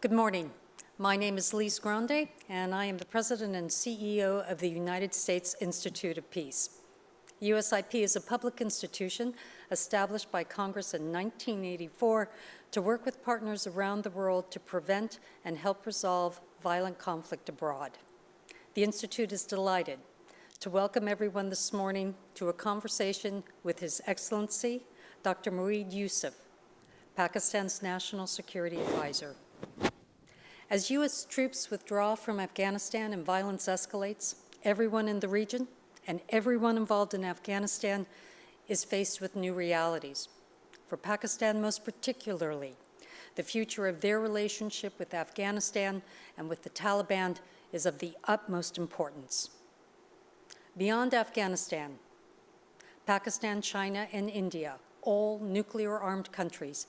Good morning. My name is Lise Grande, and I am the President and CEO of the United States Institute of Peace. USIP is a public institution established by Congress in 1984 to work with partners around the world to prevent and help resolve violent conflict abroad. The Institute is delighted to welcome everyone this morning to a conversation with His Excellency, Dr. Moeed Yusuf, Pakistan's National Security Advisor. As U.S. troops withdraw from Afghanistan and violence escalates, everyone in the region and everyone involved in Afghanistan is faced with new realities. For Pakistan most particularly, the future of their relationship with Afghanistan and with the Taliban is of the utmost importance. Beyond Afghanistan, Pakistan, China, and India, all nuclear-armed countries,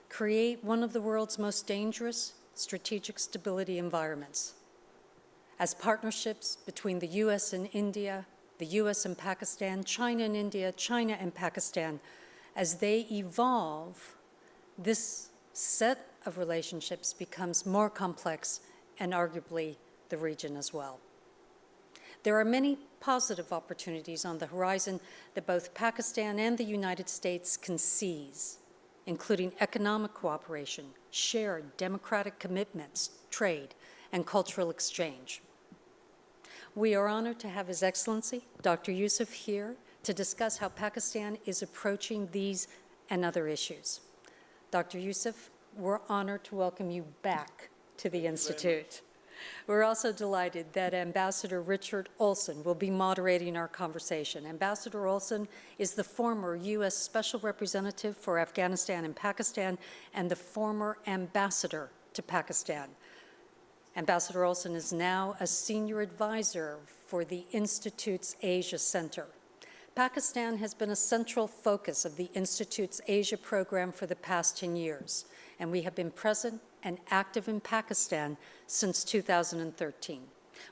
create one of the world's most dangerous strategic stability environments. As partnerships between the U.S. and India, the U.S. and Pakistan, China and India, China and Pakistan, as they evolve, this set of relationships becomes more complex and arguably the region as well. There are many positive opportunities on the horizon that both Pakistan and the United States can seize, including economic cooperation, shared democratic commitments, trade, and cultural exchange. We are honored to have His Excellency, Dr. Yusuf, here to discuss how Pakistan is approaching these and other issues. Dr. Yusuf, we're honored to welcome you back to the Institute. We're also delighted that Ambassador Richard Olsen will be moderating our conversation. Ambassador Olsen is the former U.S. Special Representative for Afghanistan and Pakistan and the former ambassador to Pakistan. Ambassador Olsen is now a senior advisor for the Institute's Asia Center. Pakistan has been a central focus of the Institute's Asia program for the past 10 years, and we have been present and active in Pakistan since 2013.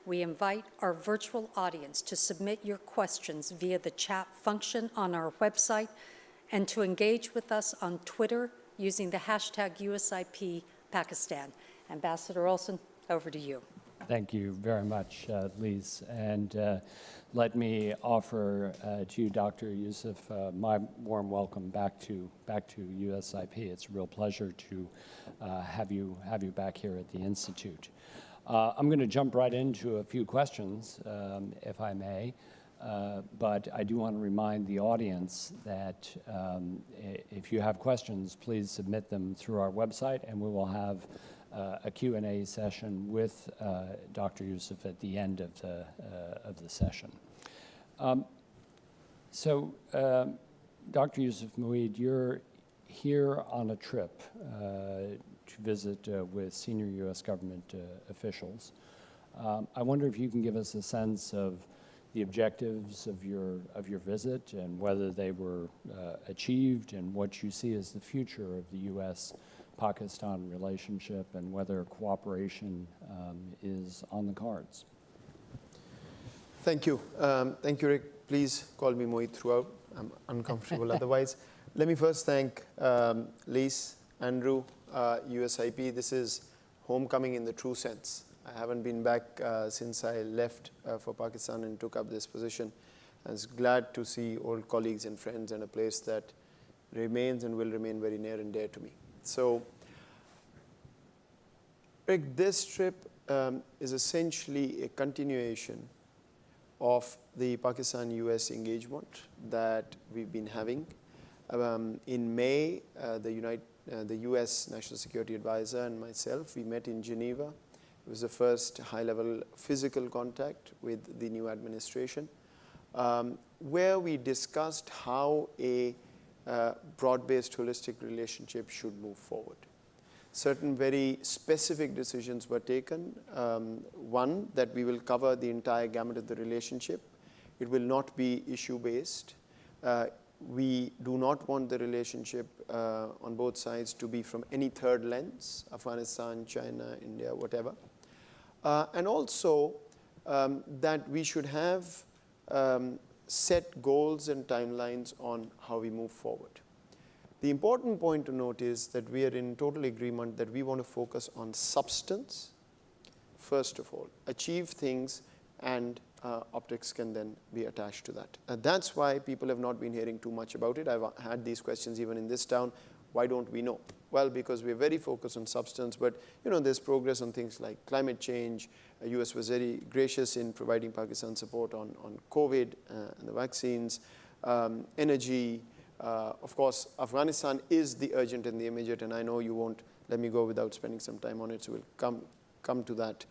We invite our virtual audience to submit your questions via the chat function on our website and to engage with us on Twitter using the hashtag USIP Pakistan. Ambassador Olsen, over to you. Thank you very much, Lise. And let me offer to you, Dr. Yusuf, my warm welcome back to USIP. It's a real pleasure to have you back here at the Institute. I'm going to jump right into a few questions, if I may. But I do want to remind the audience that if you have questions, please submit them through our website, and we will have a Q&A session with Dr. Yusuf at the end of the session. Dr. Yusuf Moeed, you're here on a trip to visit with senior U.S. government officials. I wonder if you can give us a sense of the objectives of your visit and whether they were achieved and what you see as the future of the U.S.-Pakistan relationship and whether cooperation is on the cards. Thank you. Thank you, Rick. Please call me Moeed throughout. I'm uncomfortable otherwise. Let me first thank Lise, Andrew, USIP. This is homecoming in the true sense. I haven't been back since I left for Pakistan and took up this position. I was glad to see old colleagues and friends and a place that remains and will remain very near and dear to me. So, Rick, this trip is essentially a continuation of the Pakistan-US engagement that we've been having. In May, the US National Security Advisor and myself, we met in Geneva. It was the first high-level physical contact with the new administration, where we discussed how a broad-based holistic relationship should move forward. Certain very specific decisions were taken. One, that we will cover the entire gamut of the relationship. It will not be issue-based. We do not want the relationship on both sides to be from any third lens, Afghanistan, China, India, whatever. And also that we should have set goals and timelines on how we move forward. The important point to note is that we are in total agreement that we want to focus on substance, first of all, achieve things, and optics can then be attached to that. That's why people have not been hearing too much about it. I've had these questions even in this town. Why don't we know? Well, because we're very focused on substance, but there's progress on things like climate change. US was very gracious in providing Pakistan support on COVID and the vaccines, energy. Of course, Afghanistan is the urgent and the immediate, and I know you won't let me go without spending some time on it, so we'll come to that.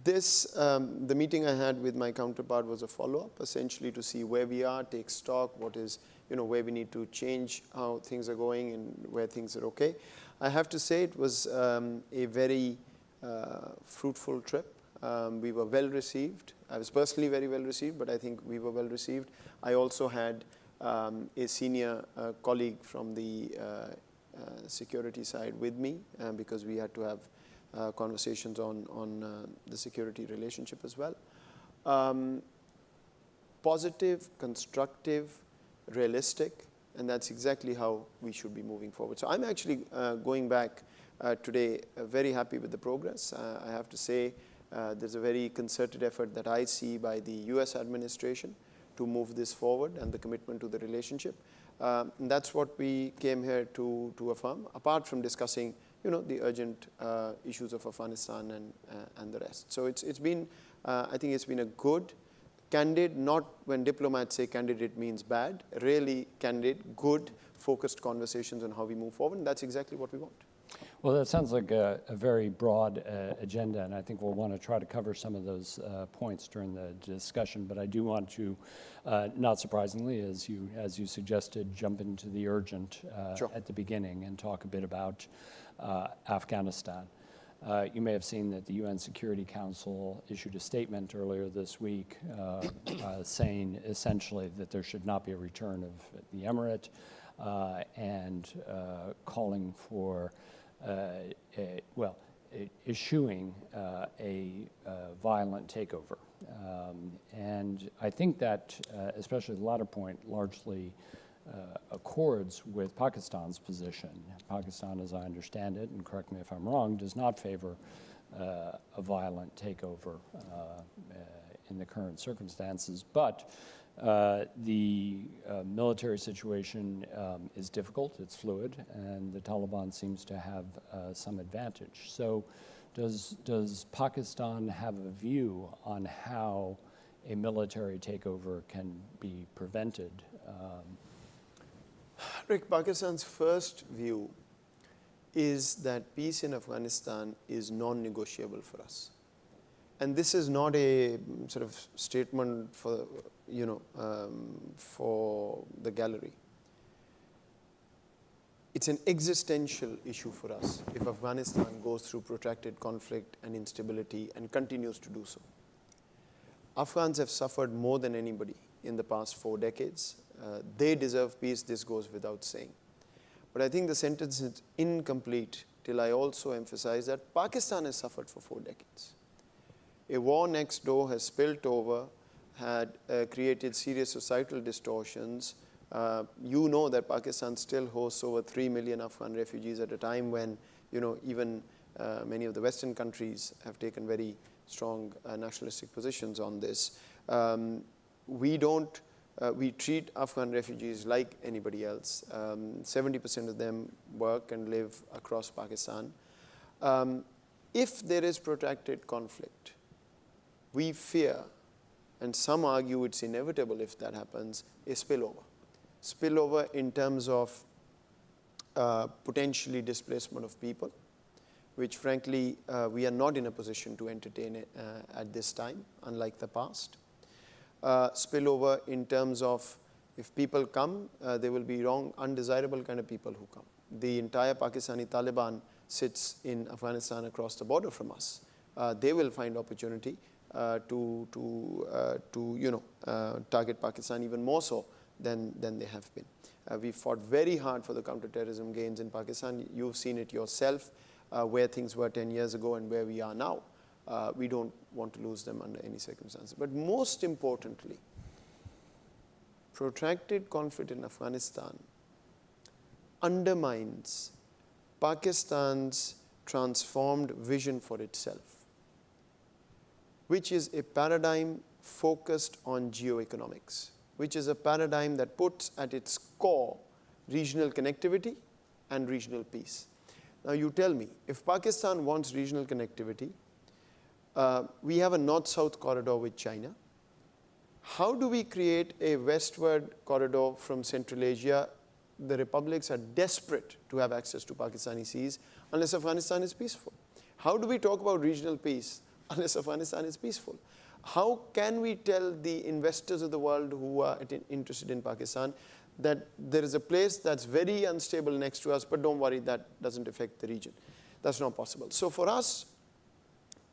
The meeting I had with my counterpart was a follow-up, essentially to see where we are, take stock, what is, where we need to change how things are going and where things are okay. I have to say it was a very fruitful trip. We were well received. I was personally very well received, but I think we were well received. I also had a senior colleague from the security side with me because we had to have conversations on the security relationship as well. Positive, constructive, realistic, and that's exactly how we should be moving forward. So I'm actually going back today very happy with the progress. I have to say there's a very concerted effort that I see by the US administration to move this forward and the commitment to the relationship. And that's what we came here to affirm, apart from discussing the urgent issues of Afghanistan and the rest. So it's been, I think it's been a good, candid, not when diplomats say candid it means bad, really candid, good, focused conversations on how we move forward, and that's exactly what we want. Well, that sounds like a very broad agenda, and I think we'll want to try to cover some of those points during the discussion. But I do want to, not surprisingly, as you suggested, jump into the urgent Sure. at the beginning and talk a bit about Afghanistan. You may have seen that the UN Security Council issued a statement earlier this week saying essentially that there should not be a return of the emirate and calling for eschewing a violent takeover. And I think that, especially the latter point, largely accords with Pakistan's position. Pakistan, as I understand it, and correct me if I'm wrong, does not favor a violent takeover in the current circumstances. But the military situation is difficult, it's fluid, and the Taliban seems to have some advantage. So does Pakistan have a view on how a military takeover can be prevented? Rick, Pakistan's first view is that peace in Afghanistan is non-negotiable for us. And this is not a sort of statement for, for the gallery. It's an existential issue for us if Afghanistan goes through protracted conflict and instability and continues to do so. Afghans have suffered more than anybody in the past 4 decades. They deserve peace, this goes without saying. But I think the sentence is incomplete till I also emphasize that Pakistan has suffered for 4 decades. A war next door has spilt over, had created serious societal distortions. You know that Pakistan still hosts over 3 million Afghan refugees at a time when, even many of the Western countries have taken very strong nationalistic positions on this. We treat Afghan refugees like anybody else. 70% of them work and live across Pakistan. If there is protracted conflict, we fear, and some argue it's inevitable if that happens, a spillover. Spillover in terms of potentially displacement of people, which frankly we are not in a position to entertain it, at this time, unlike the past. Spillover in terms of if people come, they will be wrong, undesirable kind of people who come. The entire Pakistani Taliban sits in Afghanistan across the border from us. They will find opportunity to target Pakistan even more so than they have been. We fought very hard for the counterterrorism gains in Pakistan. You've seen it yourself, where things were 10 years ago and where we are now. We don't want to lose them under any circumstances. But most importantly, protracted conflict in Afghanistan undermines Pakistan's transformed vision for itself, which is a paradigm focused on geoeconomics, which is a paradigm that puts at its core regional connectivity and regional peace. Now you tell me, if Pakistan wants regional connectivity, we have a north-south corridor with China. How do we create a westward corridor from Central Asia? The republics are desperate to have access to Pakistani seas unless Afghanistan is peaceful. How do we talk about regional peace unless Afghanistan is peaceful? How can we tell the investors of the world who are interested in Pakistan that there is a place that's very unstable next to us, but don't worry, that doesn't affect the region? That's not possible. So for us,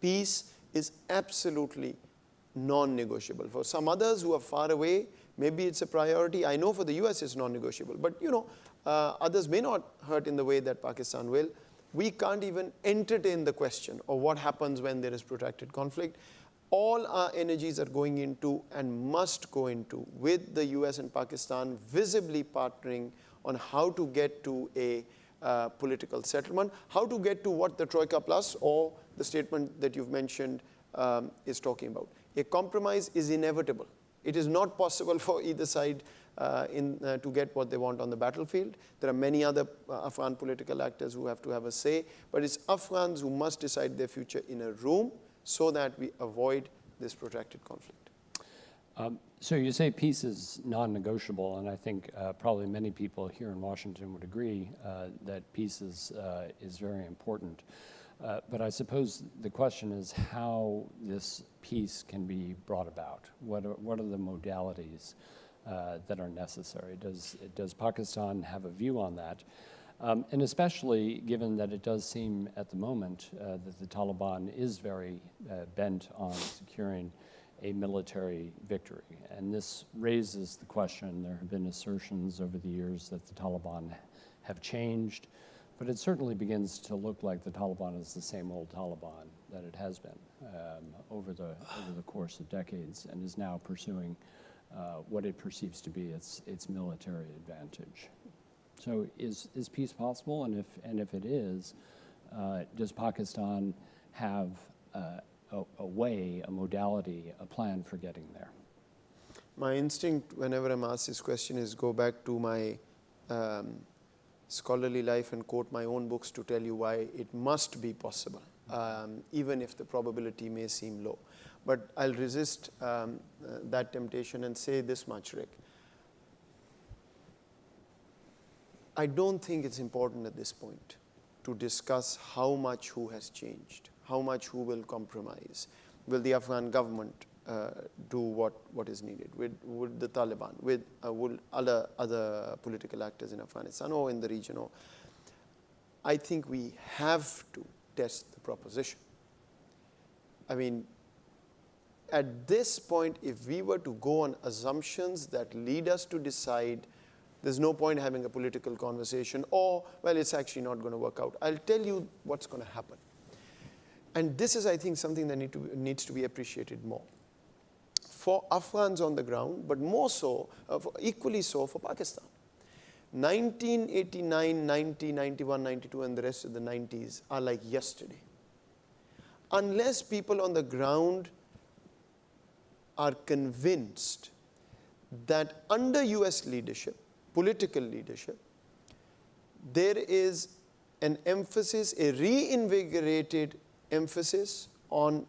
peace is absolutely non-negotiable. For some others who are far away, maybe it's a priority. I know for the US it's non-negotiable, but others may not hurt in the way that Pakistan will. We can't even entertain the question of what happens when there is protracted conflict. All our energies are going into and must go into, with the US and Pakistan visibly partnering on how to get to a political settlement, how to get to what the Troika Plus or the statement that you've mentioned is talking about. A compromise is inevitable. It is not possible for either side to get what they want on the battlefield. There are many other Afghan political actors who have to have a say, but it's Afghans who must decide their future in a room so that we avoid this protracted conflict. So you say peace is non-negotiable, and I think probably many people here in Washington would agree that peace is very important. But I suppose the question is how this peace can be brought about. What are the modalities that are necessary? Does Pakistan have a view on that? And especially given that it does seem at the moment that the Taliban is very bent on securing a military victory. And this raises the question, there have been assertions over the years that the Taliban have changed, but it certainly begins to look like the Taliban is the same old Taliban that it has been over the course of decades, and is now pursuing what it perceives to be its military advantage. So is peace possible? And if it is, does Pakistan have a way, a modality, a plan for getting there? My instinct whenever I'm asked this question is go back to my scholarly life and quote my own books to tell you why it must be possible, even if the probability may seem low. But I'll resist that temptation and say this much, Rick. I don't think it's important at this point to discuss how much who has changed, how much who will compromise. Will the Afghan government do what is needed? Would the Taliban, would other political actors in Afghanistan or in the region? I think we have to test the proposition. I mean, at this point, if we were to go on assumptions that lead us to decide there's no point having a political conversation, or, well, it's actually not going to work out, I'll tell you what's going to happen. And this is, I think, something that needs to be appreciated more. For Afghans on the ground, but more so, equally so for Pakistan. 1989, 90, 91, 92, and the rest of the 90s are like yesterday. Unless people on the ground are convinced that under US leadership, political leadership, there is an emphasis, a reinvigorated emphasis on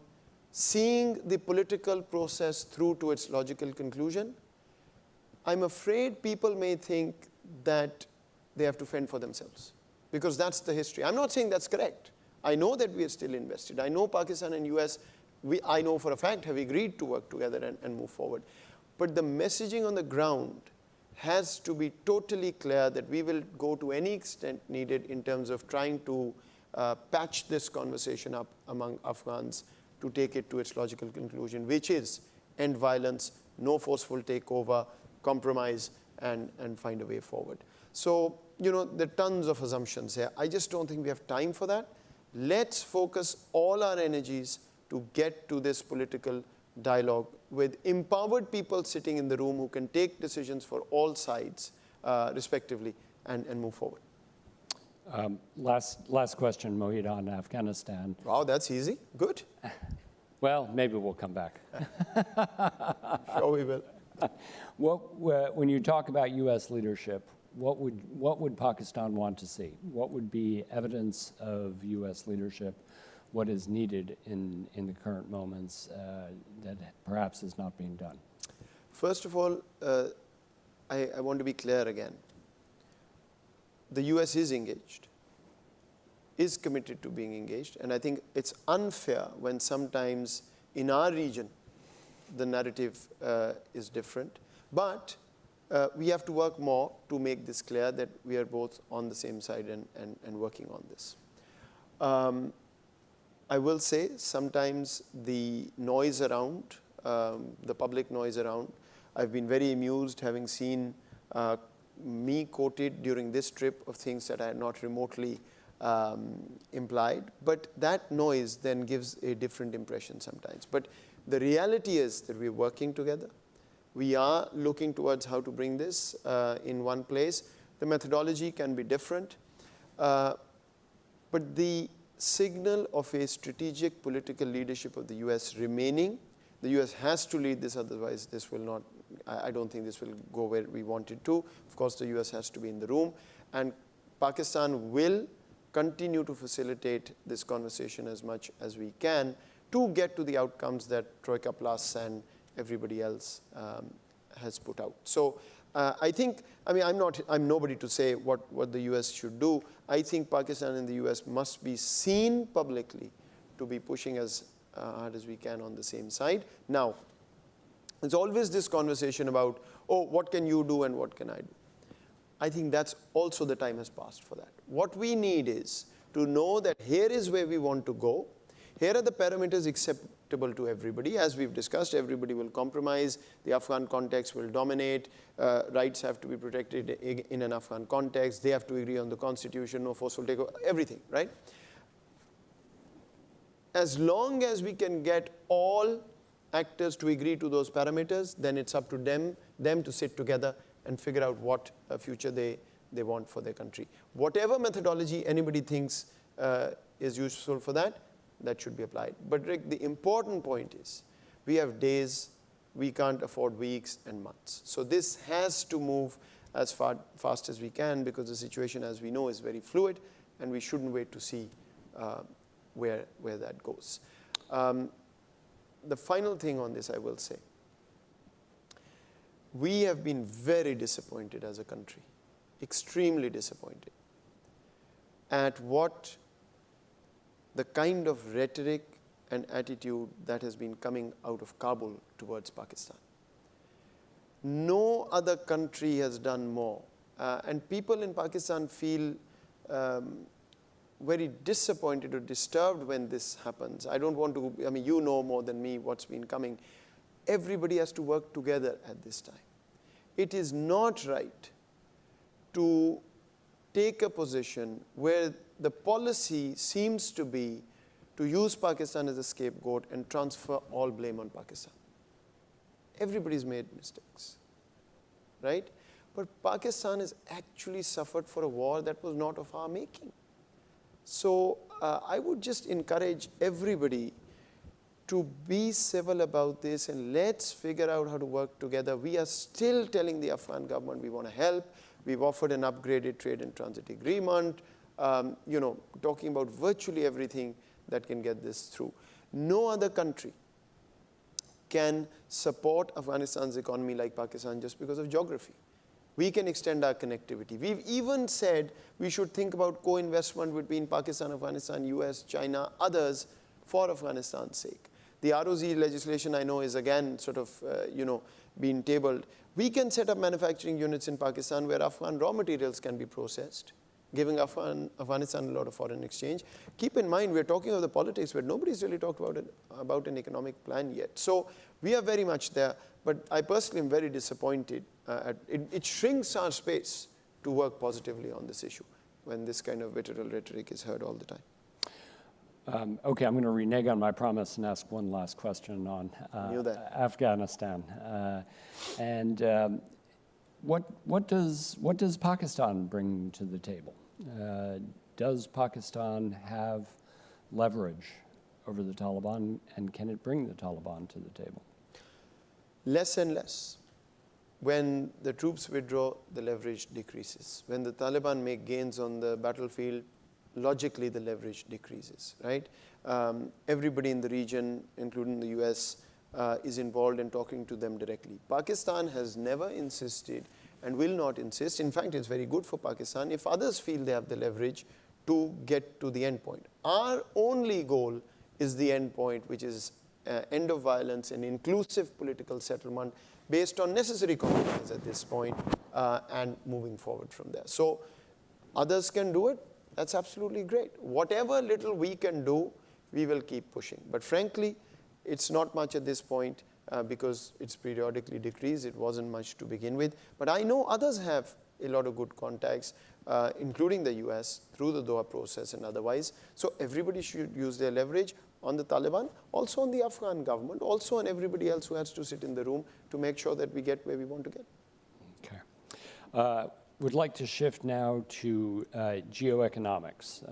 seeing the political process through to its logical conclusion, I'm afraid people may think that they have to fend for themselves, because that's the history. I'm not saying that's correct. I know that we are still invested. I know Pakistan and US, I know for a fact, have agreed to work together and move forward. But the messaging on the ground has to be totally clear that we will go to any extent needed in terms of trying to patch this conversation up among Afghans to take it to its logical conclusion, which is end violence, no forceful takeover, compromise, and find a way forward. So, there are tons of assumptions here. I just don't think we have time for that. Let's focus all our energies to get to this political dialogue with empowered people sitting in the room who can take decisions for all sides, respectively, and move forward. Last question, Moeed, on Afghanistan. Wow, that's easy. Good. Well, maybe we'll come back. Sure we will. When you talk about U.S. leadership, what would Pakistan want to see? What would be evidence of U.S. leadership? What is needed in the current moments that perhaps is not being done? First of all, I want to be clear again. The U.S. is engaged, is committed to being engaged, and I think it's unfair when sometimes in our region the narrative is different. But we have to work more to make this clear that we are both on the same side and working on this. I will say sometimes the noise around, the public noise around, I've been very amused having seen me quoted during this trip of things that I had not remotely implied. But that noise then gives a different impression sometimes. But the reality is that we're working together. We are looking towards how to bring this in one place. The methodology can be different. But the signal of a strategic political leadership of the U.S. remaining, the U.S. has to lead this, otherwise this will not, I don't think this will go where we want it to. Of course, the U.S. has to be in the room. And Pakistan will continue to facilitate this conversation as much as we can to get to the outcomes that Troika Plus and everybody else has put out. So I think, I mean, I'm nobody to say what the U.S. should do. I think Pakistan and the U.S. must be seen publicly to be pushing as hard as we can on the same side. Now, there's always this conversation about, oh, what can you do and what can I do? I think that's also the time has passed for that. What we need is to know that here is where we want to go. Here are the parameters acceptable to everybody. As we've discussed, everybody will compromise. The Afghan context will dominate. Rights have to be protected in an Afghan context. They have to agree on the constitution, no forceful takeover, everything, right? As long as we can get all actors to agree to those parameters, then it's up to them to sit together and figure out what future they want for their country. Whatever methodology anybody thinks is useful for that, that should be applied. But Rick, the important point is we have days, we can't afford weeks and months. So this has to move as fast as we can, because the situation, as we know, is very fluid, and we shouldn't wait to see where that goes. The final thing on this I will say, we have been very disappointed as a country, extremely disappointed at what the kind of rhetoric and attitude that has been coming out of Kabul towards Pakistan. No other country has done more. And people in Pakistan feel very disappointed or disturbed when this happens. I don't want to, I mean, you know more than me what's been coming. Everybody has to work together at this time. It is not right to take a position where the policy seems to be to use Pakistan as a scapegoat and transfer all blame on Pakistan. Everybody's made mistakes, right? But Pakistan has actually suffered for a war that was not of our making. So I would just encourage everybody to be civil about this, and let's figure out how to work together. We are still telling the Afghan government we want to help. We've offered an upgraded trade and transit agreement, talking about virtually everything that can get this through. No other country can support Afghanistan's economy like Pakistan just because of geography. We can extend our connectivity. We've even said we should think about co-investment between Pakistan, Afghanistan, US, China, others for Afghanistan's sake. The ROZ legislation, I know, is again sort of, being tabled. We can set up manufacturing units in Pakistan where Afghan raw materials can be processed, giving Afghanistan a lot of foreign exchange. Keep in mind, we're talking of the politics, but nobody's really talked about an economic plan yet. So we are very much there, but I personally am very disappointed. It shrinks our space to work positively on this issue when this kind of vitriol rhetoric is heard all the time. Okay, I'm going to renege on my promise and ask one last question on Knew that. Afghanistan. What does Pakistan bring to the table? Does Pakistan have leverage over the Taliban, and can it bring the Taliban to the table? Less and less. When the troops withdraw, the leverage decreases. When the Taliban make gains on the battlefield, logically the leverage decreases, right? Everybody in the region, including the US, is involved in talking to them directly. Pakistan has never insisted and will not insist. In fact, it's very good for Pakistan if others feel they have the leverage to get to the end point. Our only goal is the end point, which is end of violence and inclusive political settlement based on necessary compromise at this point, and moving forward from there. So others can do it. That's absolutely great. Whatever little we can do, we will keep pushing. But frankly, it's not much at this point because it's periodically decreased. It wasn't much to begin with. But I know others have a lot of good contacts, including the US, through the Doha process and otherwise. So everybody should use their leverage on the Taliban, also on the Afghan government, also on everybody else who has to sit in the room to make sure that we get where we want to get. Okay. Would like to shift now to geoeconomics.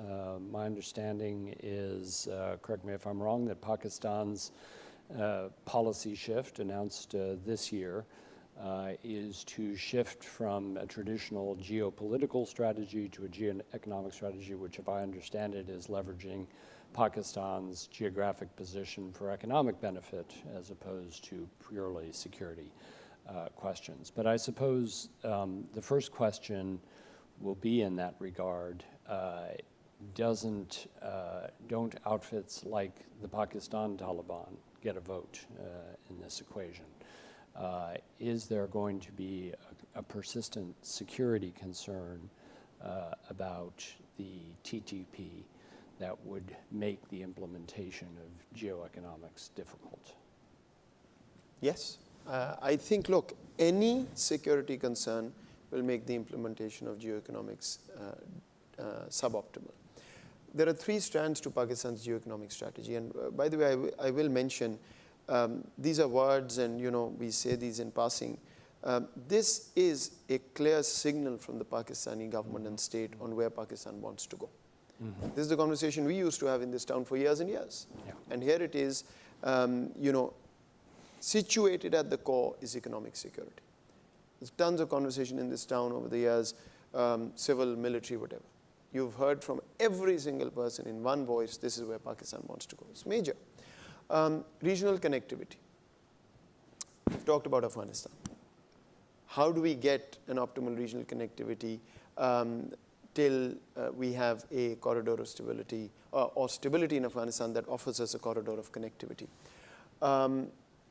My understanding is, correct me if I'm wrong, that Pakistan's policy shift announced this year is to shift from a traditional geopolitical strategy to a geoeconomic strategy, which, if I understand it, is leveraging Pakistan's geographic position for economic benefit as opposed to purely security questions. But I suppose the first question will be in that regard. Don't outfits like the Pakistan Taliban get a vote in this equation? Is there going to be a persistent security concern about the TTP that would make the implementation of geoeconomics difficult? Yes. I think, look, any security concern will make the implementation of geoeconomics suboptimal. There are three strands to Pakistan's geoeconomic strategy. And by the way, I will mention, these are words and, we say these in passing. This is a clear signal from the Pakistani government and state on where Pakistan wants to go. Mm-hmm. This is the conversation we used to have in this town for years and years. Yeah. And here it is, situated at the core is economic security. There's tons of conversation in this town over the years, civil, military, whatever. You've heard from every single person in one voice, this is where Pakistan wants to go. It's major. Regional connectivity. We've talked about Afghanistan. How do we get an optimal regional connectivity till we have a corridor of stability or stability in Afghanistan that offers us a corridor of connectivity?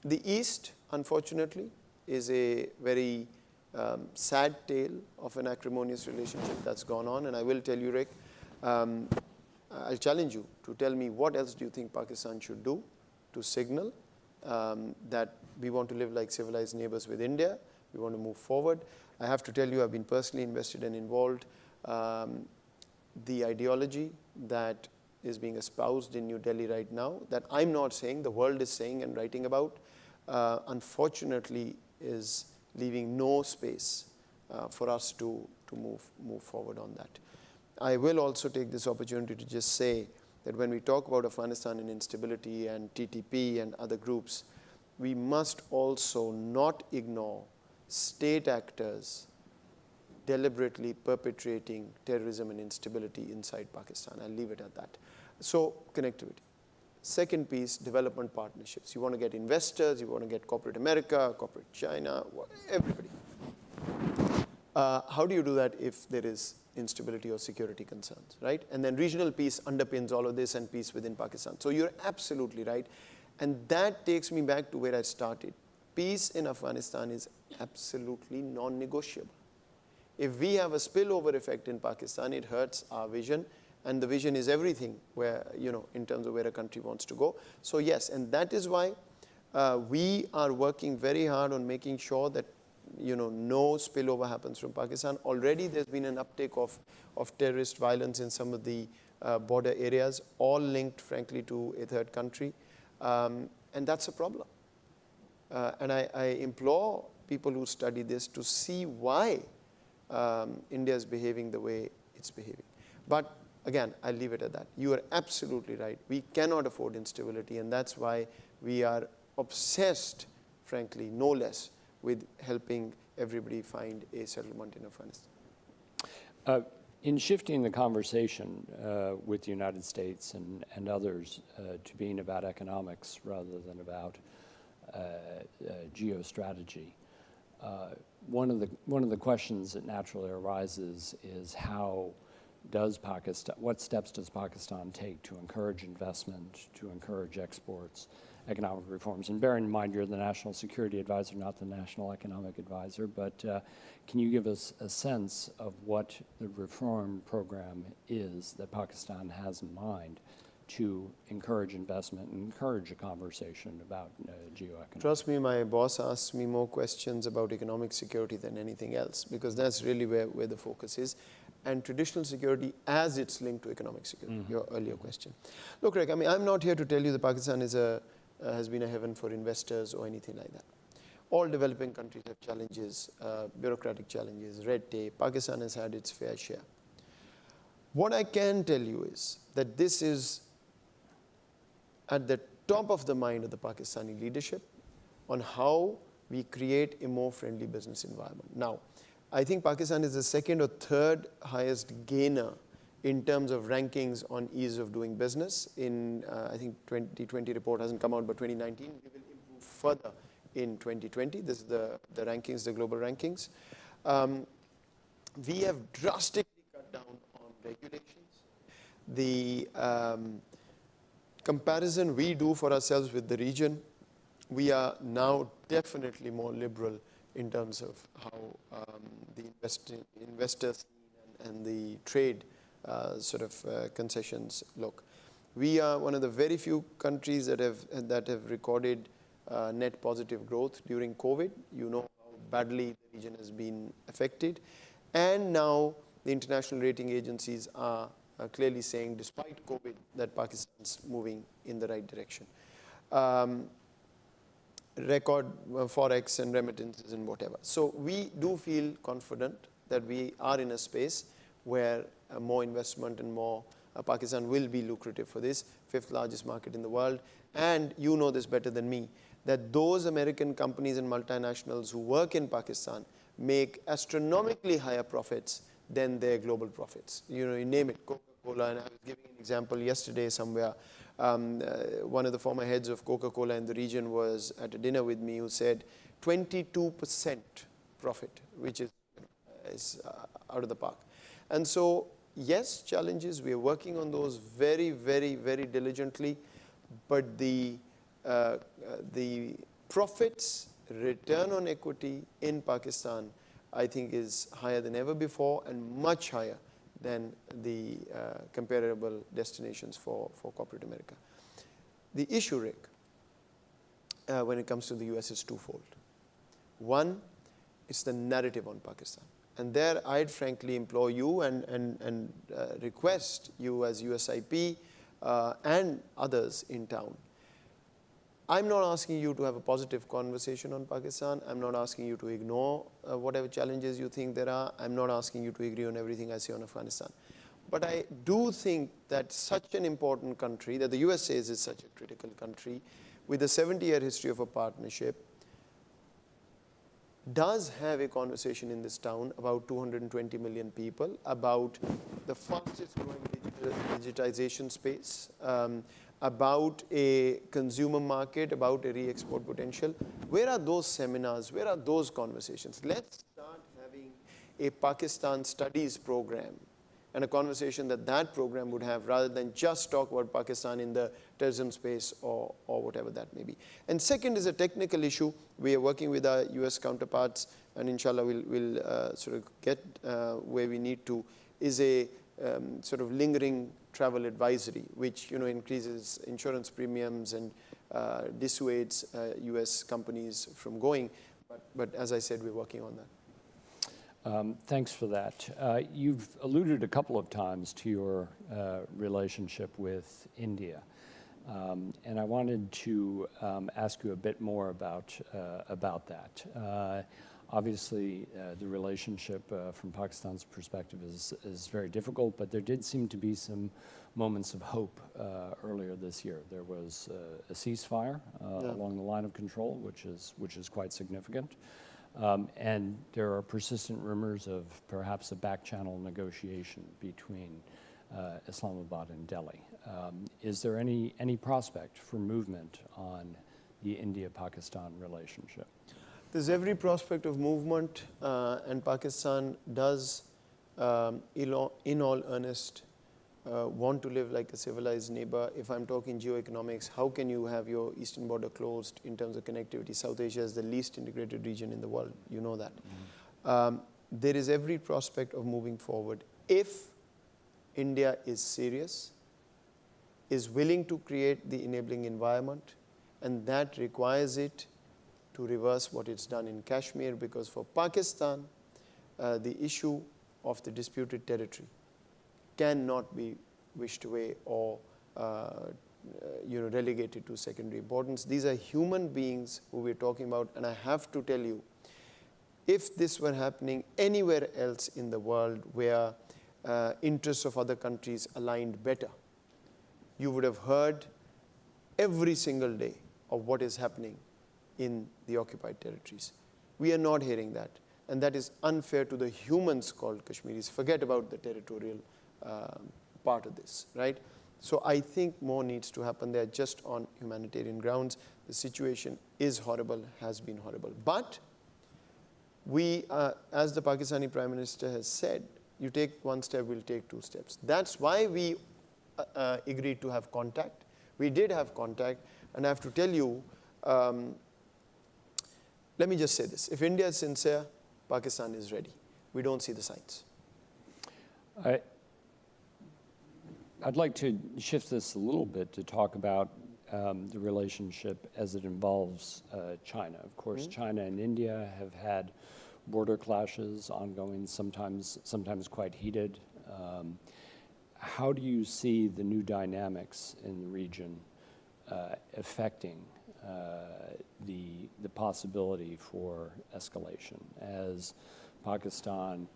The East, unfortunately, is a very sad tale of an acrimonious relationship that's gone on. And I will tell you, Rick, I'll challenge you to tell me what else do you think Pakistan should do to signal that we want to live like civilized neighbors with India, we want to move forward. I have to tell you, I've been personally invested and involved. The ideology that is being espoused in New Delhi right now, that I'm not saying, the world is saying and writing about, unfortunately is leaving no space for us to move forward on that. I will also take this opportunity to just say that when we talk about Afghanistan and instability and TTP and other groups, we must also not ignore state actors deliberately perpetrating terrorism and instability inside Pakistan. I'll leave it at that. So, connectivity. Second piece, development partnerships. You want to get investors, you want to get corporate America, corporate China, everybody. How do you do that if there is instability or security concerns, right? And then regional peace underpins all of this and peace within Pakistan. So you're absolutely right. And that takes me back to where I started. Peace in Afghanistan is absolutely non-negotiable. If we have a spillover effect in Pakistan, it hurts our vision. And the vision is everything where, in terms of where a country wants to go. So yes, and that is why we are working very hard on making sure that, no spillover happens from Pakistan. Already there's been an uptake of terrorist violence in some of the border areas, all linked, frankly, to a third country. And that's a problem. And I implore people who study this to see why India is behaving the way it's behaving. But again, I'll leave it at that. You are absolutely right. We cannot afford instability, and that's why we are obsessed, frankly, no less, with helping everybody find a settlement in Afghanistan. In shifting the conversation with the United States and others to being about economics rather than about geostrategy, one of the questions that naturally arises is what steps does Pakistan take to encourage investment, to encourage exports, economic reforms? And bear in mind, you're the National Security Advisor, not the National Economic Advisor, but can you give us a sense of what the reform program is that Pakistan has in mind to encourage investment and encourage a conversation about geoeconomics? Trust me, my boss asks me more questions about economic security than anything else, because that's really where the focus is. And traditional security as it's linked to economic security, your earlier question. Look, Rick, I mean, I'm not here to tell you that Pakistan has been a heaven for investors or anything like that. All developing countries have challenges, bureaucratic challenges, red tape. Pakistan has had its fair share. What I can tell you is that this is at the top of the mind of the Pakistani leadership on how we create a more friendly business environment. Now, I think Pakistan is the second or third highest gainer in terms of rankings on ease of doing business. In, I think 2020 report hasn't come out, but 2019, we will improve further in 2020. This is the rankings, the global rankings. We have drastically cut down on regulations. The comparison we do for ourselves with the region, we are now definitely more liberal in terms of how the investors and the trade concessions look. We are one of the very few countries that have recorded net positive growth during COVID. You know how badly the region has been affected. And now the international rating agencies are clearly saying, despite COVID, that Pakistan's moving in the right direction. Record forex and remittances and whatever. So we do feel confident that we are in a space where more investment and more Pakistan will be lucrative for this, fifth largest market in the world. And you know this better than me, that those American companies and multinationals who work in Pakistan make astronomically higher profits than their global profits. You know, you name it, Coca-Cola, and I was giving an example yesterday somewhere. One of the former heads of Coca-Cola in the region was at a dinner with me who said 22% profit, which is out of the park. And so, yes, challenges, we are working on those very, very, very diligently, but the profits, return on equity in Pakistan, I think is higher than ever before and much higher than the comparable destinations for corporate America. The issue, Rick, when it comes to the US is twofold. One, it's the narrative on Pakistan. And there I'd frankly implore you and request you as USIP and others in town. I'm not asking you to have a positive conversation on Pakistan. I'm not asking you to ignore whatever challenges you think there are. I'm not asking you to agree on everything I say on Afghanistan. But I do think that such an important country, that the US says is such a critical country, with a 70-year history of a partnership, does have a conversation in this town about 220 million people, about the fastest growing digitization space, about a consumer market, about a re-export potential. Where are those seminars? Where are those conversations? Let's start having a Pakistan studies program and a conversation that program would have, rather than just talk about Pakistan in the terrorism space or whatever that may be. And second is a technical issue. We are working with our US counterparts, and inshallah we'll sort of get where we need to, is a sort of lingering travel advisory, which increases insurance premiums and dissuades US companies from going. But as I said, we're working on that. Thanks for that. You've alluded a couple of times to your relationship with India. And I wanted to ask you a bit more about that. Obviously, the relationship from Pakistan's perspective is very difficult, but there did seem to be some moments of hope earlier this year. There was a ceasefire along the line of control, which is quite significant. And there are persistent rumors of perhaps a back-channel negotiation between Islamabad and Delhi. Is there any prospect for movement on the India-Pakistan relationship? There's every prospect of movement, and Pakistan does, in all earnest, want to live like a civilized neighbor. If I'm talking geoeconomics, how can you have your eastern border closed in terms of connectivity? South Asia is the least integrated region in the world. You know that. There is every prospect of moving forward if India is serious, is willing to create the enabling environment, and that requires it to reverse what it's done in Kashmir, because for Pakistan, the issue of the disputed territory cannot be wished away or relegated to secondary importance. These are human beings who we're talking about, and I have to tell you, if this were happening anywhere else in the world where interests of other countries aligned better, you would have heard every single day of what is happening in the occupied territories. We are not hearing that, and that is unfair to the humans called Kashmiris. Forget about the territorial part of this, right? So I think more needs to happen there just on humanitarian grounds. The situation is horrible, has been horrible. But we, as the Pakistani Prime Minister has said, you take one step, we'll take two steps. That's why we agreed to have contact. We did have contact, and I have to tell you, let me just say this. If India is sincere, Pakistan is ready. We don't see the signs. I'd like to shift this a little bit to talk about the relationship as it involves China. Of course, China and India have had border clashes ongoing, sometimes quite heated. How do you see the new dynamics in the region affecting the possibility for escalation as Pakistan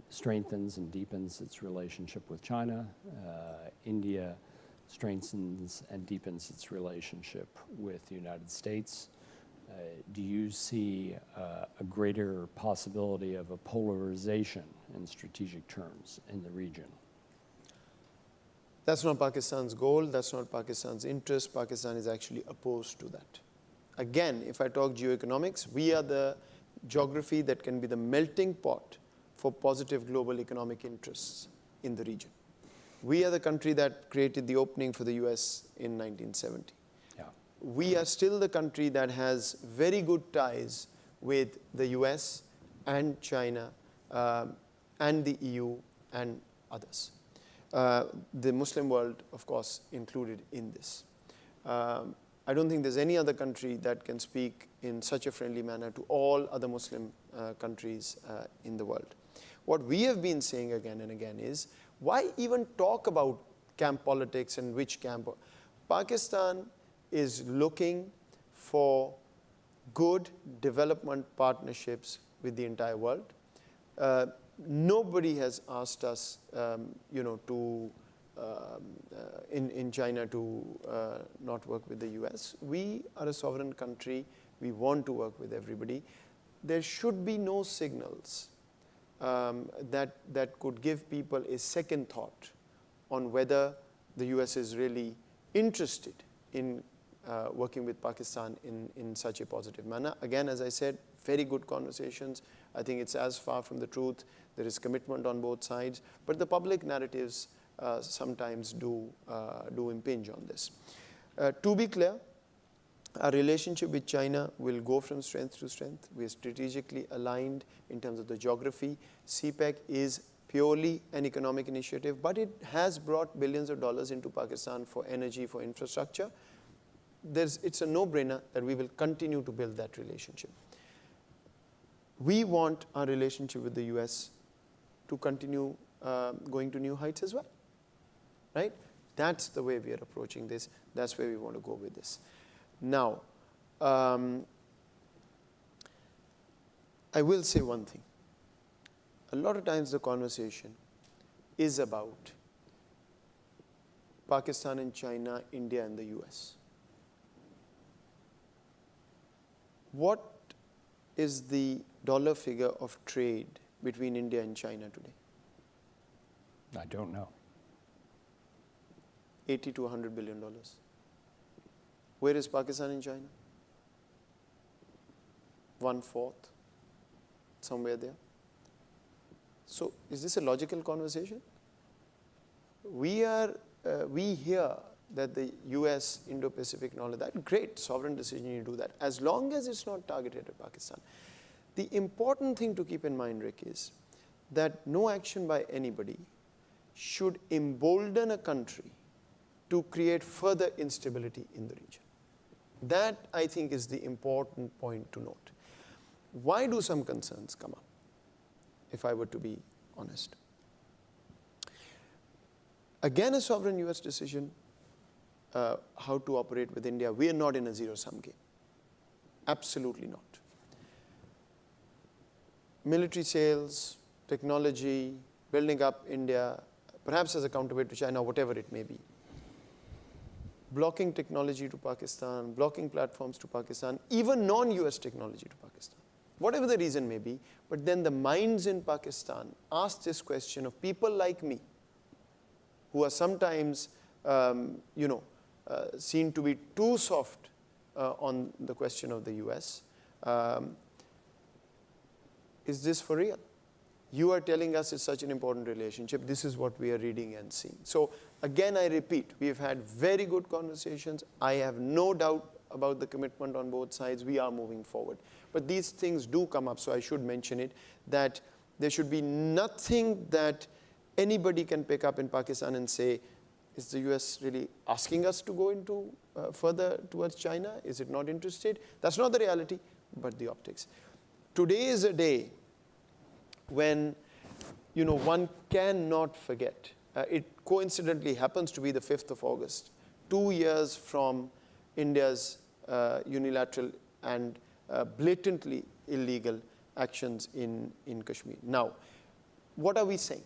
strengthens and deepens its relationship with China, India strengthens and deepens its relationship with the United States? Do you see a greater possibility of a polarization in strategic terms in the region? That's not Pakistan's goal. That's not Pakistan's interest. Pakistan is actually opposed to that. Again, if I talk geoeconomics, we are the geography that can be the melting pot for positive global economic interests in the region. We are the country that created the opening for the US in 1970. Yeah. We are still the country that has very good ties with the US and China and the EU and others. The Muslim world, of course, included in this. I don't think there's any other country that can speak in such a friendly manner to all other Muslim countries in the world. What we have been saying again and again is, why even talk about camp politics and which camp? Pakistan is looking for good development partnerships with the entire world. Nobody has asked us, in China to not work with the US. We are a sovereign country. We want to work with everybody. There should be no signals that could give people a second thought on whether the US is really interested in working with Pakistan in such a positive manner. Again, as I said, very good conversations. I think it's as far from the truth. There is commitment on both sides, but the public narratives sometimes do impinge on this. To be clear, our relationship with China will go from strength to strength. We are strategically aligned in terms of the geography. CPEC is purely an economic initiative, but it has brought billions of dollars into Pakistan for energy, for infrastructure. It's a no-brainer that we will continue to build that relationship. we want our relationship with the US to continue going to new heights as well, right? That's the way we are approaching this. That's where we want to go with this. Now, I will say one thing. A lot of times the conversation is about Pakistan and China, India and the US. What is the dollar figure of trade between India and China today? I don't know. 80 to 100 billion dollars. Where is Pakistan and China? 1/4, somewhere there. So is this a logical conversation? We hear that the US, Indo-Pacific and all of that, great, sovereign decision, you do that, as long as it's not targeted at Pakistan. The important thing to keep in mind, Rick, is that no action by anybody should embolden a country to create further instability in the region. That, I think, is the important point to note. Why do some concerns come up, if I were to be honest? Again, a sovereign US decision, how to operate with India. We are not in a zero-sum game. Absolutely not. Military sales, technology, building up India, perhaps as a counterweight to China, whatever it may be. Blocking technology to Pakistan, blocking platforms to Pakistan, even non-US technology to Pakistan. Whatever the reason may be, but then the minds in Pakistan ask this question of people like me, who are sometimes, seen to be too soft on the question of the US. Is this for real? You are telling us it's such an important relationship. This is what we are reading and seeing. So again, I repeat, we've had very good conversations. I have no doubt about the commitment on both sides. We are moving forward. But these things do come up, so I should mention it, that there should be nothing that anybody can pick up in Pakistan and say, is the US really asking us to go into further towards China? Is it not interested? That's not the reality, but the optics. Today is a day when, one cannot forget. It coincidentally happens to be the 5th of August, 2 years from India's unilateral and blatantly illegal actions in Kashmir. Now, what are we saying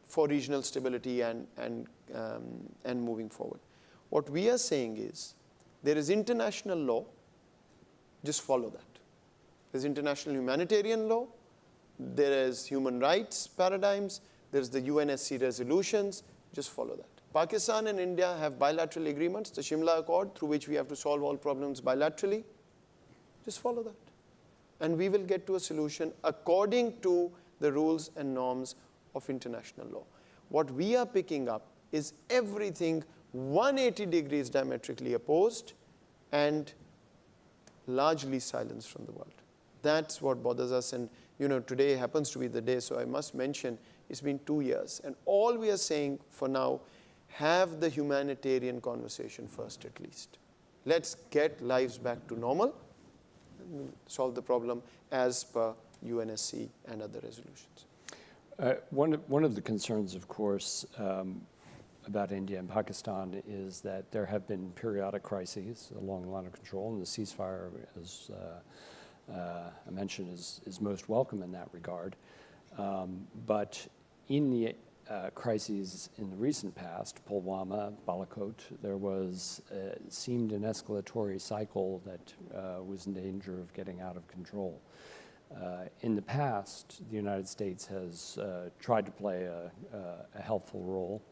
for regional stability and moving forward? What we are saying is, there is international law, just follow that. There's international humanitarian law, there is human rights paradigms, there's the UNSC resolutions, just follow that. Pakistan and India have bilateral agreements, the Shimla Accord, through which we have to solve all problems bilaterally. Just follow that. And we will get to a solution according to the rules and norms of international law. What we are picking up is everything 180 degrees diametrically opposed and largely silenced from the world. That's what bothers us. And today happens to be the day, so I must mention it's been 2 years. And all we are saying for now, have the humanitarian conversation first at least. Let's get lives back to normal and solve the problem as per UNSC and other resolutions. One of the concerns, of course, about India and Pakistan is that there have been periodic crises along the line of control, and the ceasefire, as I mentioned, is most welcome in that regard. But in the crises in the recent past, Pulwama, Balakot, there was seemed an escalatory cycle that was in danger of getting out of control. In the past, the United States has tried to play a helpful role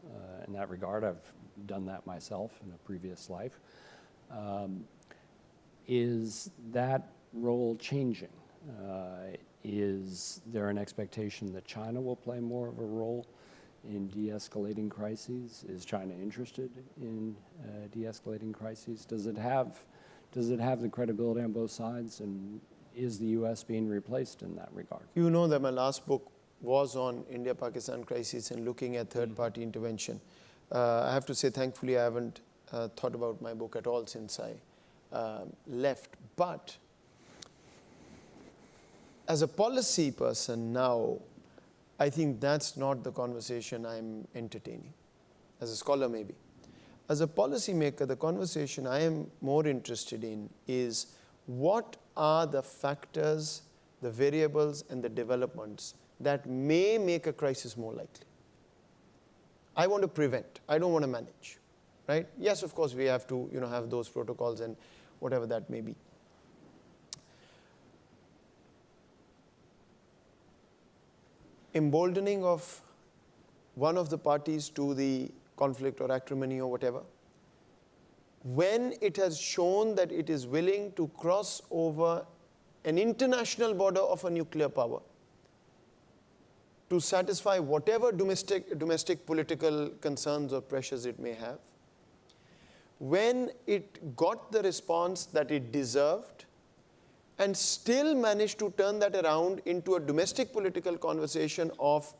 in that regard. I've done that myself in a previous life. Is that role changing? Is there an expectation that China will play more of a role in de-escalating crises? Is China interested in de-escalating crises? Does it have the credibility on both sides, and is the U.S. being replaced in that regard? You know that my last book was on India-Pakistan crisis and looking at third-party intervention. I have to say, thankfully, I haven't thought about my book at all since I left. But as a policy person now, I think that's not the conversation I'm entertaining. As a scholar, maybe. As a policymaker, the conversation I am more interested in is what are the factors, the variables, and the developments that may make a crisis more likely. I want to prevent. I don't want to manage, right? Yes, of course, we have to, have those protocols and whatever that may be. Emboldening of one of the parties to the conflict or acrimony or whatever, when it has shown that it is willing to cross over an international border of a nuclear power to satisfy whatever domestic political concerns or pressures it may have, when it got the response that it deserved and still managed to turn that around into a domestic political conversation of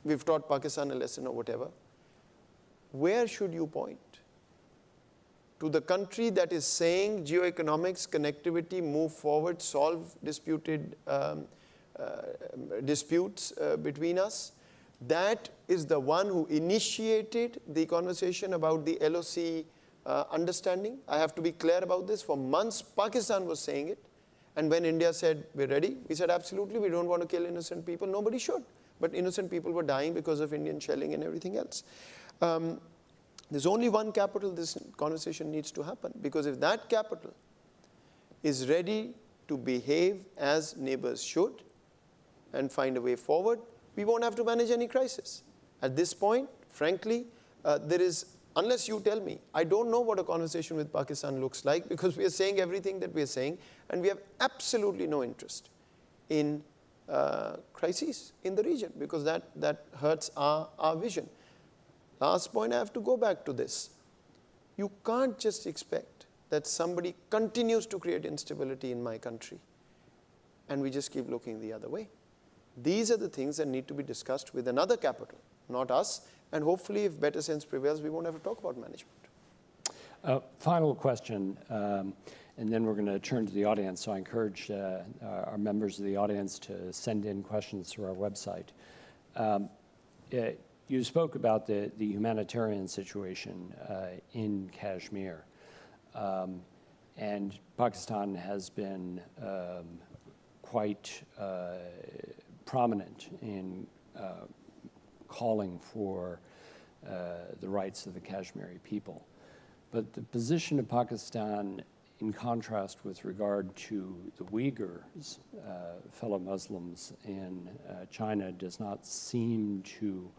we've taught Pakistan a lesson or whatever, where should you point? To the country that is saying geoeconomics, connectivity, move forward, solve disputed disputes between us. That is the one who initiated the conversation about the LOC understanding. I have to be clear about this. For months, Pakistan was saying it. And when India said, we're ready, we said, absolutely, we don't want to kill innocent people. Nobody should. But innocent people were dying because of Indian shelling and everything else. There's only one capital this conversation needs to happen. Because if that capital is ready to behave as neighbors should and find a way forward, we won't have to manage any crisis. At this point, frankly, there is, unless you tell me, I don't know what a conversation with Pakistan looks like, because we are saying everything that we are saying, and we have absolutely no interest in crises in the region, because that hurts our vision. Last point, I have to go back to this. You can't just expect that somebody continues to create instability in my country and we just keep looking the other way. These are the things that need to be discussed with another capital, not us, and hopefully if better sense prevails, we won't have to talk about management. Final question, and then we're going to turn to the audience. So I encourage our members of the audience to send in questions through our website. You spoke about the humanitarian situation in Kashmir, and Pakistan has been quite prominent in calling for the rights of the Kashmiri people. But the position of Pakistan, in contrast with regard to the Uyghurs, fellow Muslims in China, does not seem to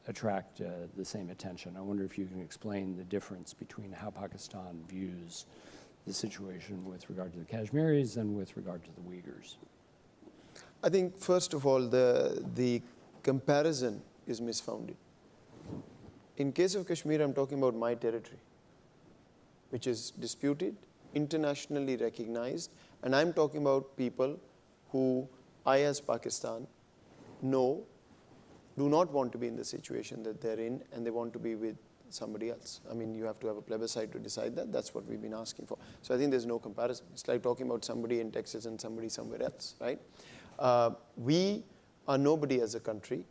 attract the same attention. I wonder if you can explain the difference between how Pakistan views the situation with regard to the Kashmiris and with regard to the Uyghurs. I think, first of all, the comparison is misfounded. In case of Kashmir, I'm talking about my territory, which is disputed, internationally recognized, and I'm talking about people who I, as Pakistan, know do not want to be in the situation that they're in, and they want to be with somebody else. I mean, you have to have a plebiscite to decide that. That's what we've been asking for. So I think there's no comparison. It's like talking about somebody in Texas and somebody somewhere else, right? We are nobody as a country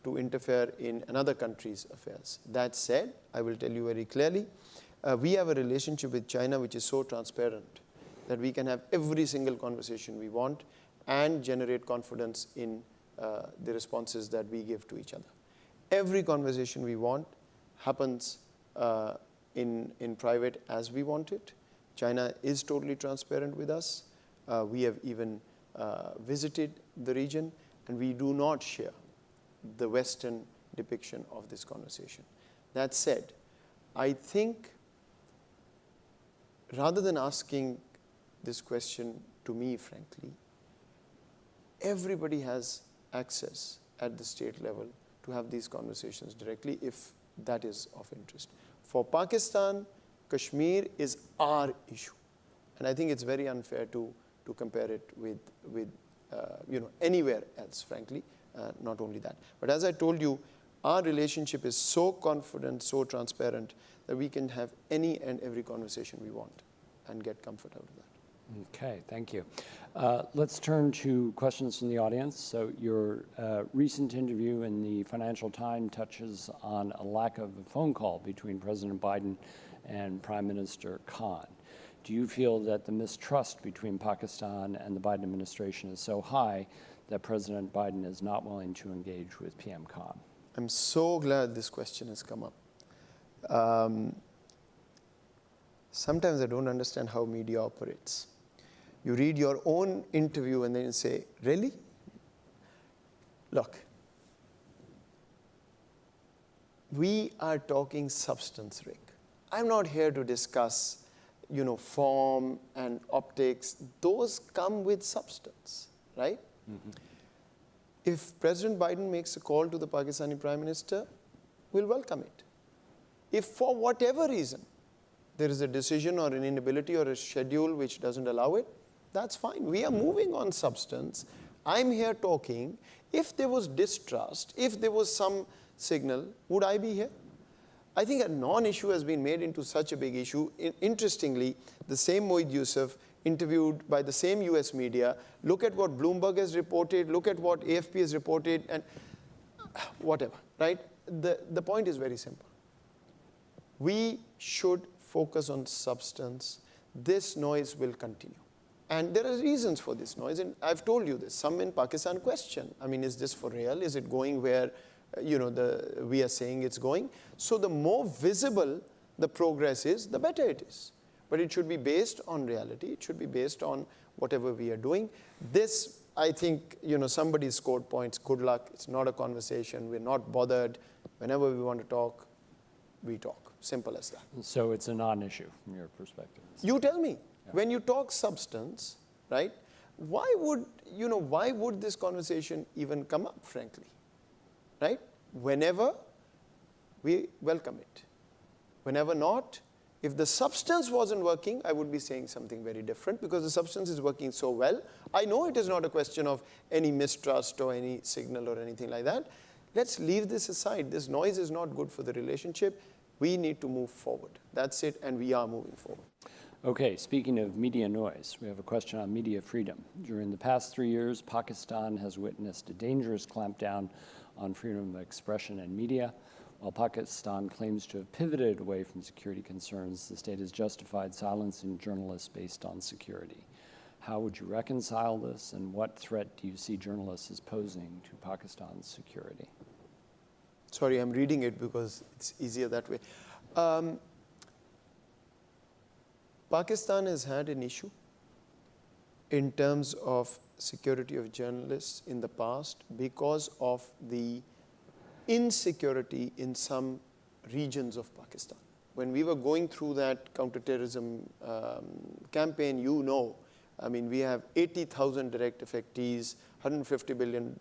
to interfere in another country's affairs. That said, I will tell you very clearly, we have a relationship with China which is so transparent that we can have every single conversation we want and generate confidence in the responses that we give to each other. Every conversation we want happens in private as we want it. China is totally transparent with us. We have even visited the region, and we do not share the Western depiction of this conversation. That said, I think rather than asking this question to me, frankly, everybody has access at the state level to have these conversations directly if that is of interest. For Pakistan, Kashmir is our issue. And I think it's very unfair to compare it with anywhere else, frankly, not only that. But as I told you, our relationship is so confident, so transparent, that we can have any and every conversation we want and get comfort out of that. Okay, thank you. Let's turn to questions from the audience. So your recent interview in the Financial Times touches on a lack of a phone call between President Biden and Prime Minister Khan. Do you feel that the mistrust between Pakistan and the Biden administration is so high that President Biden is not willing to engage with PM Khan? I'm so glad this question has come up. Sometimes I don't understand how media operates. You read your own interview and then you say, really? Look, we are talking substance, Rick. I'm not here to discuss, form and optics. Those come with substance, right? Mm-hmm. If President Biden makes a call to the Pakistani Prime Minister, we'll welcome it. If for whatever reason there is a decision or an inability or a schedule which doesn't allow it, that's fine. We are moving on substance. I'm here talking. If there was distrust, if there was some signal, would I be here? I think a non-issue has been made into such a big issue. Interestingly, the same Moeed Yusuf, interviewed by the same US media, look at what Bloomberg has reported, look at what AFP has reported, and whatever, right? The point is very simple. We should focus on substance. This noise will continue. And there are reasons for this noise, and I've told you this. Some in Pakistan question, is this for real? Is it going where, we are saying it's going? So the more visible the progress is, the better it is. But it should be based on reality. It should be based on whatever we are doing. This, I think, somebody scored points. Good luck. It's not a conversation. We're not bothered. Whenever we want to talk, we talk. Simple as that. So it's a non-issue from your perspective. You tell me. Yeah. When you talk substance, right, why would this conversation even come up, frankly? Right? Whenever, we welcome it. Whenever not, if the substance wasn't working, I would be saying something very different, because the substance is working so well. I know it is not a question of any mistrust or any signal or anything like that. Let's leave this aside. This noise is not good for the relationship. We need to move forward. That's it, and we are moving forward. Okay, speaking of media noise, we have a question on media freedom. During the past 3 years, Pakistan has witnessed a dangerous clampdown on freedom of expression and media. While Pakistan claims to have pivoted away from security concerns, the state has justified silencing journalists based on security. How would you reconcile this, and what threat do you see journalists as posing to Pakistan's security? Sorry, I'm reading it because it's easier that way. Pakistan has had an issue in terms of security of journalists in the past because of the insecurity in some regions of Pakistan. When we were going through that counterterrorism campaign, we have 80,000 direct affectees, $150 billion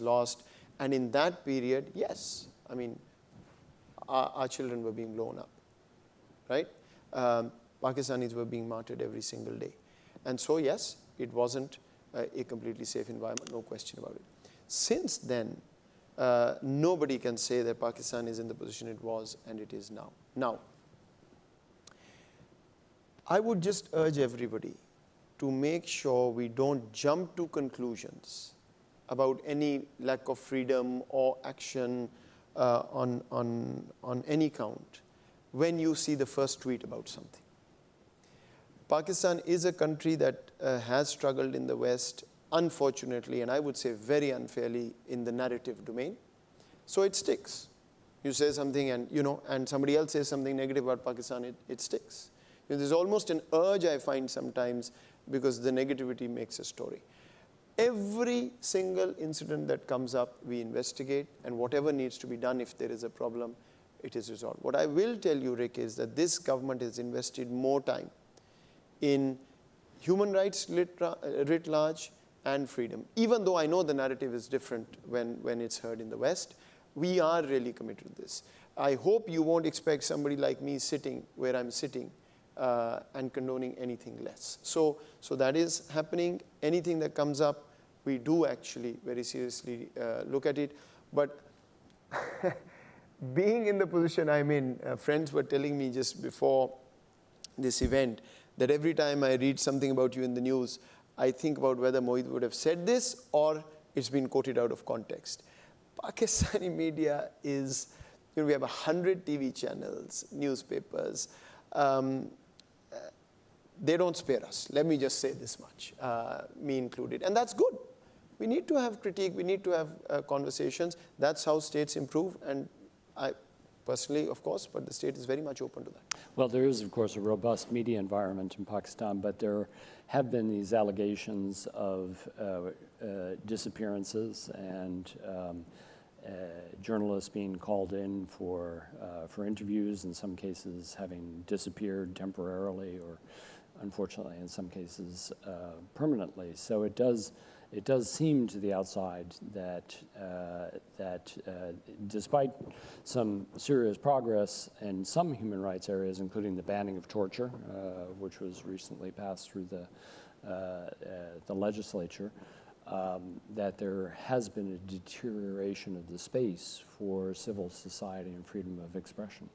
lost. And in that period, yes, our children were being blown up, right? Pakistanis were being martyred every single day. And so, yes, it wasn't a completely safe environment, no question about it. Since then, nobody can say that Pakistan is in the position it was and it is now. Now, I would just urge everybody to make sure we don't jump to conclusions about any lack of freedom or action on any count when you see the first tweet about something. Pakistan is a country that has struggled in the West, unfortunately, and I would say very unfairly, in the narrative domain. So it sticks. You say something and somebody else says something negative about Pakistan, it sticks. There's almost an urge, I find sometimes, because the negativity makes a story. Every single incident that comes up, we investigate, and whatever needs to be done, if there is a problem, it is resolved. What I will tell you, Rick, is that this government has invested more time in human rights writ large and freedom. Even though I know the narrative is different when it's heard in the West, we are really committed to this. I hope you won't expect somebody like me sitting where I'm sitting and condoning anything less. So that is happening. Anything that comes up, we do actually very seriously look at it. But being in the position I'm in, friends were telling me just before this event that every time I read something about you in the news, I think about whether Moeed would have said this or it's been quoted out of context. Pakistani media is, we have 100 TV channels, newspapers. They don't spare us. Let me just say this much, me included. And that's good. We need to have critique. We need to have conversations. That's how states improve. And I personally, of course, but the state is very much open to that. Well, there is, of course, a robust media environment in Pakistan, but there have been these allegations of disappearances and journalists being called in for interviews, in some cases having disappeared temporarily or, unfortunately, in some cases permanently. So it does seem to the outside that despite some serious progress in some human rights areas, including the banning of torture, which was recently passed through the legislature, that there has been a deterioration of the space for civil society and freedom of expression.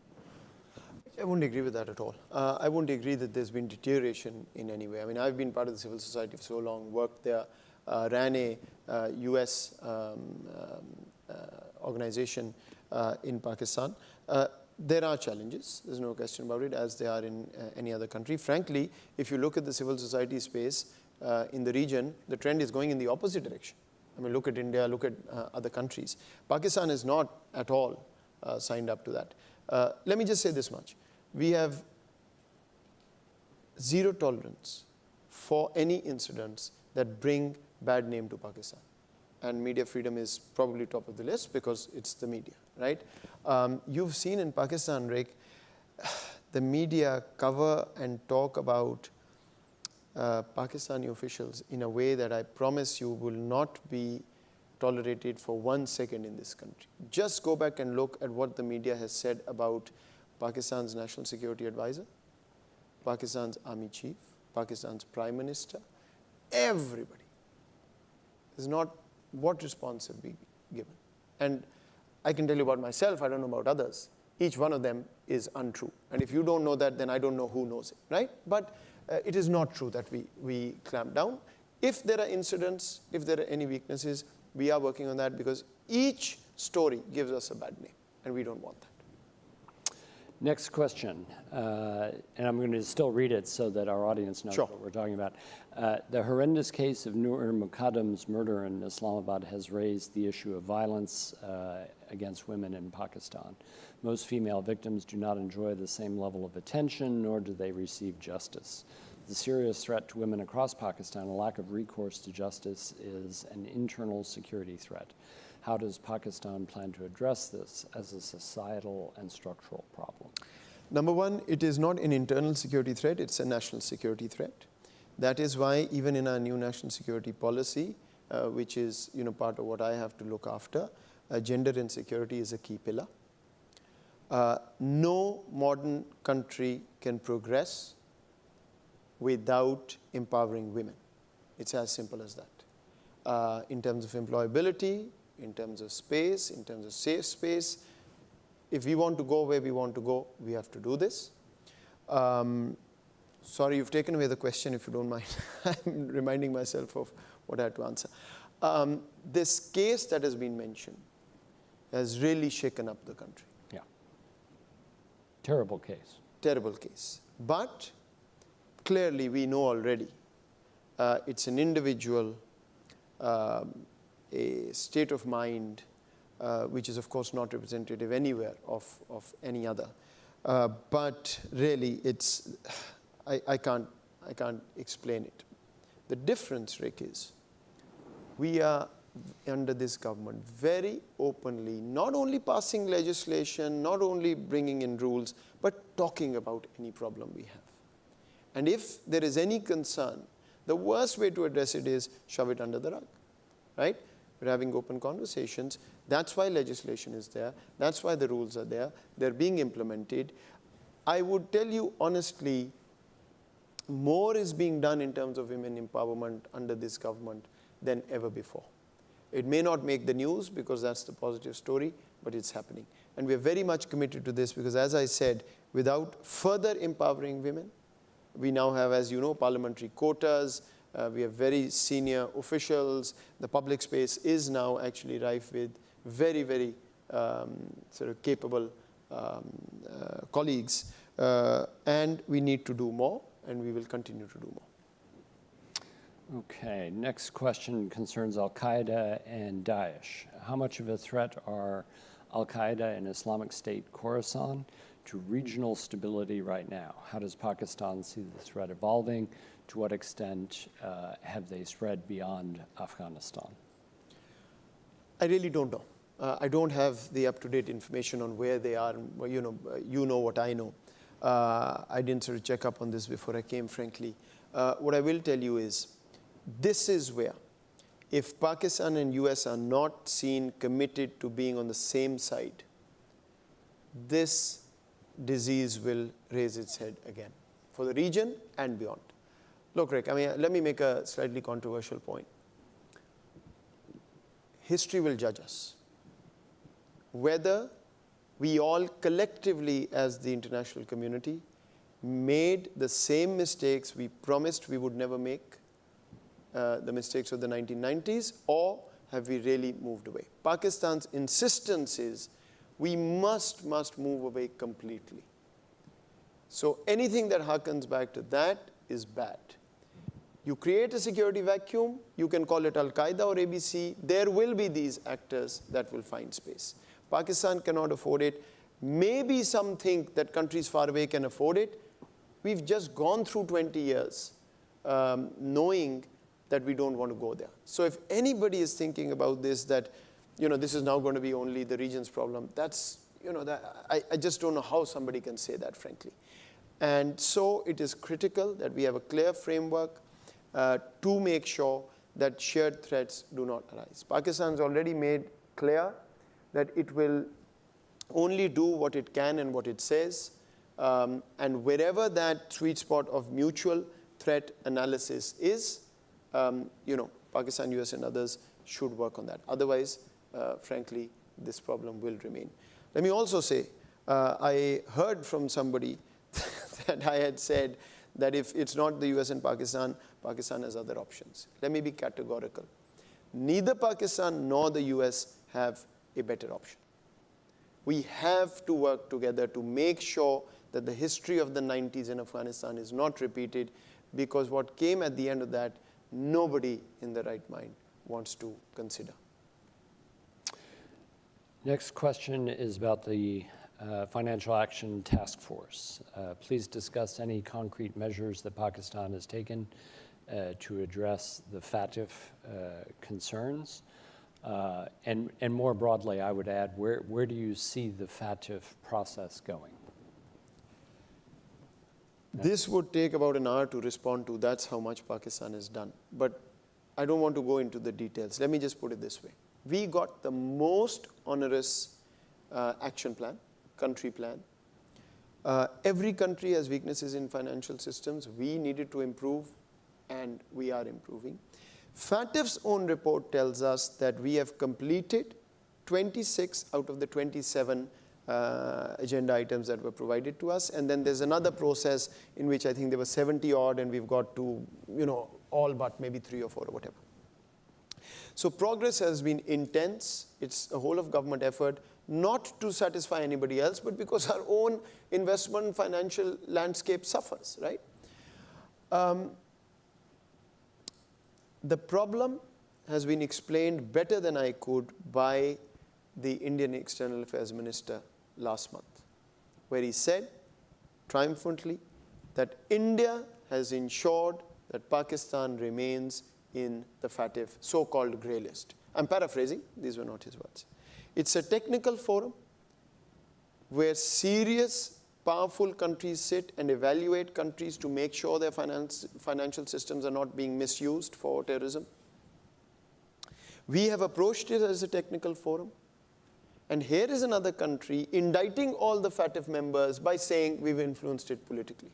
I wouldn't agree with that at all. I wouldn't agree that there's been deterioration in any way. I mean, I've been part of the civil society for so long, worked there, ran a US organization in Pakistan. There are challenges, there's no question about it, as there are in any other country. Frankly, if you look at the civil society space in the region, the trend is going in the opposite direction. I mean, look at India, look at other countries. Pakistan is not at all signed up to that. Let me just say this much. We have zero tolerance for any incidents that bring bad name to Pakistan. And media freedom is probably top of the list because it's the media, right? You've seen in Pakistan, Rick, the media cover and talk about Pakistani officials in a way that I promise you will not be tolerated for 1 second in this country. Just go back and look at what the media has said about Pakistan's National Security Advisor, Pakistan's Army Chief, Pakistan's Prime Minister, everybody. There's not what response have we given. And I can tell you about myself, I don't know about others. Each one of them is untrue. And if you don't know that, then I don't know who knows it, right? But it is not true that we clamp down. If there are incidents, if there are any weaknesses, we are working on that because each story gives us a bad name, and we don't want that. Next question, and I'm going to still read it so that our audience knows what we're talking about. The horrendous case of Nur Muqaddam's murder in Islamabad has raised the issue of violence against women in Pakistan. Most female victims do not enjoy the same level of attention, nor do they receive justice. The serious threat to women across Pakistan, a lack of recourse to justice, is an internal security threat. How does Pakistan plan to address this as a societal and structural problem? Number one, it is not an internal security threat, it's a national security threat. That is why even in our new national security policy, which is part of what I have to look after, gender and security is a key pillar. No modern country can progress without empowering women. It's as simple as that. In terms of employability, in terms of space, in terms of safe space, if we want to go where we want to go, we have to do this. Sorry, you've taken away the question, if you don't mind. I'm reminding myself of what I had to answer. This case that has been mentioned has really shaken up the country. Yeah. Terrible case. Terrible case. But clearly we know already it's an individual, a state of mind, which is of course not representative anywhere of any other. But really it's, I can't explain it. The difference, Rick, is we are under this government very openly, not only passing legislation, not only bringing in rules, but talking about any problem we have. And if there is any concern, the worst way to address it is shove it under the rug, right? We're having open conversations. That's why legislation is there. That's why the rules are there. They're being implemented. I would tell you honestly, more is being done in terms of women empowerment under this government than ever before. It may not make the news because that's the positive story, but it's happening. And we're very much committed to this because, as I said, without further empowering women, We now have, as you know, parliamentary quotas. We have very senior officials. The public space is now actually rife with very, very sort of capable colleagues. And we need to do more, and we will continue to do more. Okay, next question concerns Al-Qaeda and Daesh. How much of a threat are Al-Qaeda and Islamic State Khorasan to regional stability right now? How does Pakistan see the threat evolving? To what extent have they spread beyond Afghanistan? I really don't know. I don't have the up-to-date information on where they are. You know what I know. I didn't sort of check up on this before I came, frankly. What I will tell you is, this is where, if Pakistan and US are not seen committed to being on the same side, this disease will raise its head again for the region and beyond. Look, Rick, let me make a slightly controversial point. History will judge us. Whether we all collectively as the international community made the same mistakes we promised we would never make, the mistakes of the 1990s, or have we really moved away? Pakistan's insistence is we must move away completely. So anything that harkens back to that is bad. You create a security vacuum, you can call it Al-Qaeda or ABC, there will be these actors that will find space. Pakistan cannot afford it. Maybe some think that countries far away can afford it. We've just gone through 20 years knowing that we don't want to go there. So if anybody is thinking about this, that this is now going to be only the region's problem, that's, I just don't know how somebody can say that, frankly. And so it is critical that we have a clear framework to make sure that shared threats do not arise. Pakistan's already made clear that it will only do what it can and what it says. And wherever that sweet spot of mutual threat analysis is, Pakistan, US, and others should work on that. Otherwise, frankly, this problem will remain. Let me also say, I heard from somebody that I had said that if it's not the US and Pakistan, Pakistan has other options. Let me be categorical. Neither Pakistan nor the US have a better option. We have to work together to make sure that the history of the 90s in Afghanistan is not repeated, because what came at the end of that, nobody in their right mind wants to consider. Next question is about the Financial Action Task Force. Please discuss any concrete measures that Pakistan has taken to address the FATF concerns. And more broadly, I would add, where do you see the FATF process going? This would take about an hour to respond to. That's how much Pakistan has done. But I don't want to go into the details. Let me just put it this way. We got the most onerous action plan, country plan. Every country has weaknesses in financial systems. We needed to improve, and we are improving. FATF's own report tells us that we have completed 26 out of the 27 agenda items that were provided to us. And then there's another process in which I think there were 70 odd, and we've got to, all but maybe 3 or 4 or whatever. So progress has been intense. It's a whole of government effort, not to satisfy anybody else, but because our own investment financial landscape suffers, right? The problem has been explained better than I could by the Indian External Affairs Minister last month, where he said triumphantly that India has ensured that Pakistan remains in the FATF so-called grey list. I'm paraphrasing, these were not his words. It's a technical forum where serious, powerful countries sit and evaluate countries to make sure their financial systems are not being misused for terrorism. We have approached it as a technical forum. And here is another country indicting all the FATF members by saying we've influenced it politically.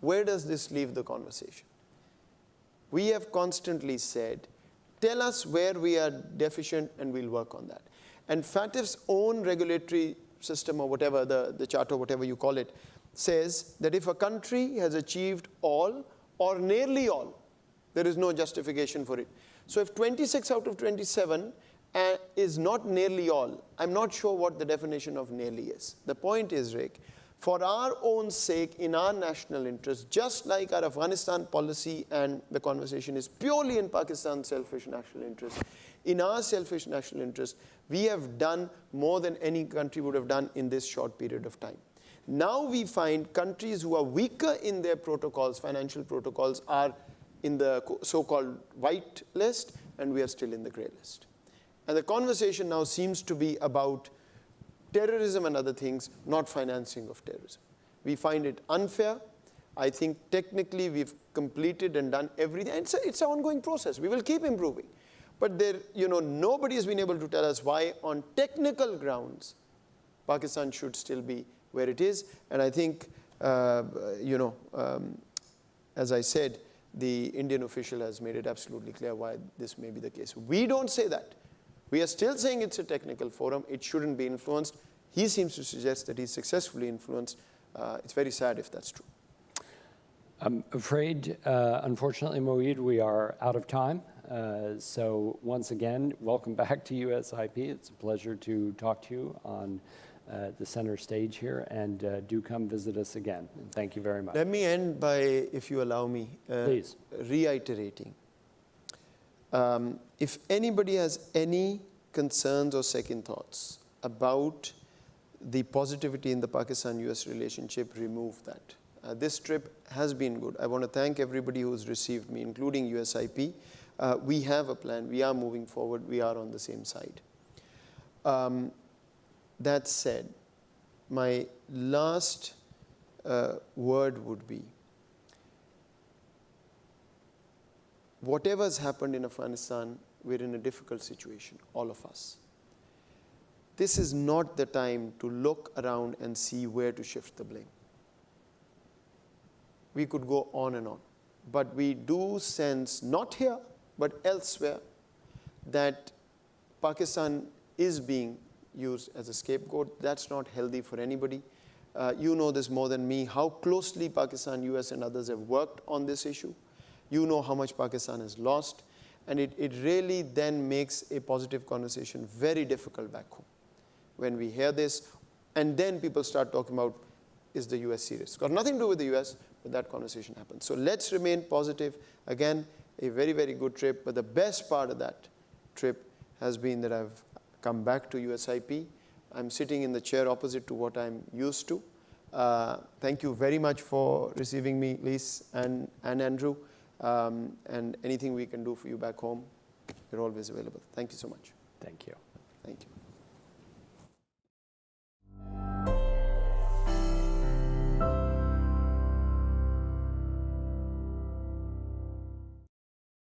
Where does this leave the conversation? We have constantly said, tell us where we are deficient and we'll work on that. And FATF's own regulatory system, or whatever, the charter, whatever you call it, says that if a country has achieved all or nearly all, there is no justification for it. So if 26 out of 27 is not nearly all, I'm not sure what the definition of nearly is. The point is, Rick, for our own sake, in our national interest, just like our Afghanistan policy and the conversation is purely in Pakistan's selfish national interest, in our selfish national interest, we have done more than any country would have done in this short period of time. Now we find countries who are weaker in their protocols, financial protocols, are in the so-called white list, and we are still in the gray list. And the conversation now seems to be about terrorism and other things, not financing of terrorism. We find it unfair. I think technically we've completed and done everything. And it's an ongoing process. We will keep improving. But there, nobody has been able to tell us why, on technical grounds, Pakistan should still be where it is. And I think, as I said, the Indian official has made it absolutely clear why this may be the case. We don't say that. We are still saying it's a technical forum. It shouldn't be influenced. He seems to suggest that he's successfully influenced. It's very sad if that's true. I'm afraid, unfortunately, Moeed, we are out of time. So once again, welcome back to USIP. It's a pleasure to talk to you on the center stage here, and do come visit us again. And thank you very much. Let me end by, if you allow me, Please. reiterating. If anybody has any concerns or second thoughts about the positivity in the Pakistan-US relationship, remove that. This trip has been good. I want to thank everybody who's received me, including USIP. We have a plan. We are moving forward. We are on the same side. That said, my last word would be, whatever's happened in Afghanistan, we're in a difficult situation, all of us. This is not the time to look around and see where to shift the blame. We could go on and on. But we do sense, not here, but elsewhere, that Pakistan is being used as a scapegoat. That's not healthy for anybody. You know this more than me, how closely Pakistan, US, and others have worked on this issue. You know how much Pakistan has lost. And it really then makes a positive conversation very difficult back home. When we hear this, and then people start talking about, is the US serious? It's got nothing to do with the US, but that conversation happens. So let's remain positive. Again, a very, very good trip. But the best part of that trip has been that I've come back to USIP. I'm sitting in the chair opposite to what I'm used to. Thank you very much for receiving me, Lise and Andrew. And anything we can do for you back home, you're always available. Thank you so much. Thank you. Thank you.